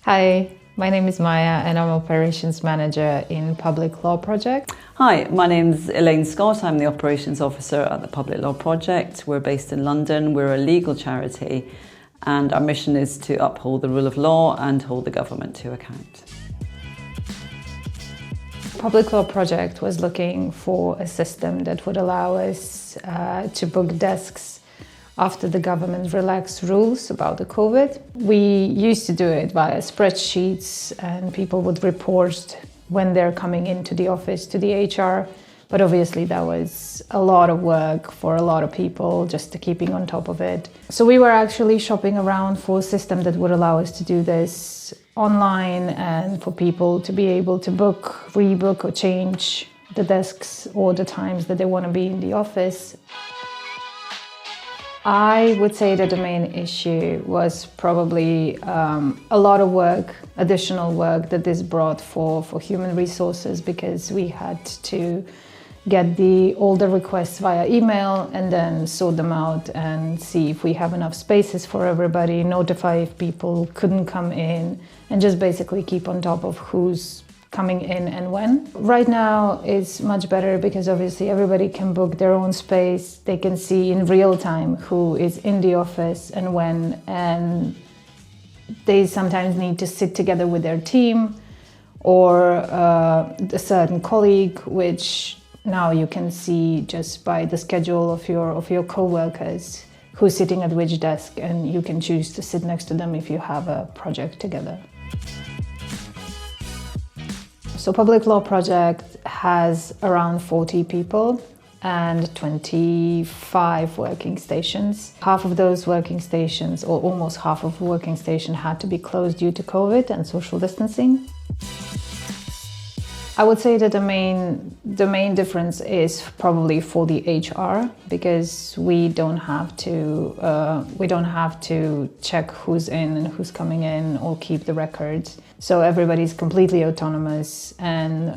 Hi, my name is Maja and I'm Operations Manager in Public Law Project. Hi, my name's Elaine Scott. I'm the Operations Officer at the Public Law Project. We're based in London. We're a legal charity and our mission is to uphold the rule of law and hold the government to account. Public Law Project was looking for a system that would allow us to book desks after the government relaxed rules about the COVID. We used to do it via spreadsheets and people would report when they're coming into the office to the HR. But obviously that was a lot of work for a lot of people just to keeping on top of it. So we were actually shopping around for a system that would allow us to do this online and for people to be able to book, rebook or change the desks or the times that they want to be in the office. I would say that the main issue was probably a lot of work, additional work that this brought for human resources, because we had to get all the requests via email and then sort them out and see if we have enough spaces for everybody, notify if people couldn't come in, and just basically keep on top of who's coming in and when. Right now it's much better because obviously everybody can book their own space. They can see in real time who is in the office and when, and they sometimes need to sit together with their team or a certain colleague, which now you can see just by the schedule of your co-workers who's sitting at which desk, and you can choose to sit next to them if you have a project together. So Public Law Project has around 40 people and 25 working stations. Half of those working stations, or almost half of the working station, had to be closed due to COVID and social distancing. I would say that the main difference is probably for the HR, because we don't have to check who's in and who's coming in or keep the records. So everybody's completely autonomous and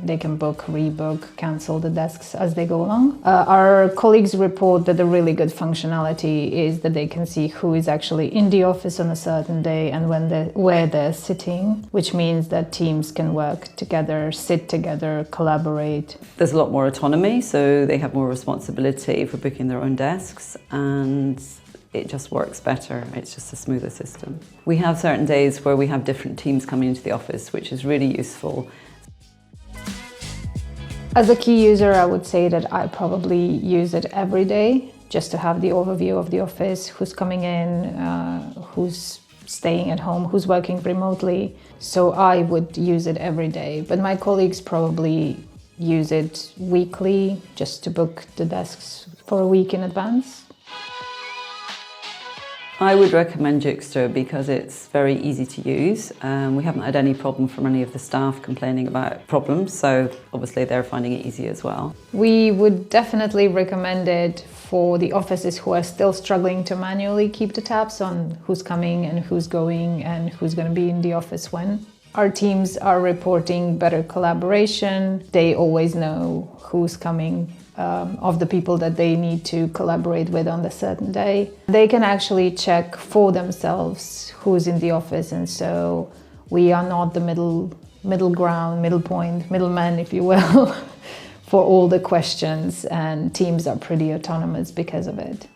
they can book, rebook, cancel the desks as they go along. Our colleagues report that the really good functionality is that they can see who is actually in the office on a certain day and where they're sitting, which means that teams can work together, sit together, collaborate. There's a lot more autonomy, so they have more responsibility for booking their own desks, and it just works better. It's just a smoother system. We have certain days where we have different teams coming into the office, which is really useful. As a key user, I would say that I probably use it every day just to have the overview of the office, who's coming in, who's staying at home, who's working remotely. So I would use it every day, but my colleagues probably use it weekly just to book the desks for a week in advance. I would recommend Jixter because it's very easy to use. We haven't had any problem from any of the staff complaining about problems, so obviously they're finding it easy as well. We would definitely recommend it for the offices who are still struggling to manually keep the tabs on who's coming and who's going and who's going to be in the office when. Our teams are reporting better collaboration. They always know who's coming, of the people that they need to collaborate with on a certain day. They can actually check for themselves who's in the office, and so we are not the middle ground, middle point, middleman, if you will, for all the questions, and teams are pretty autonomous because of it.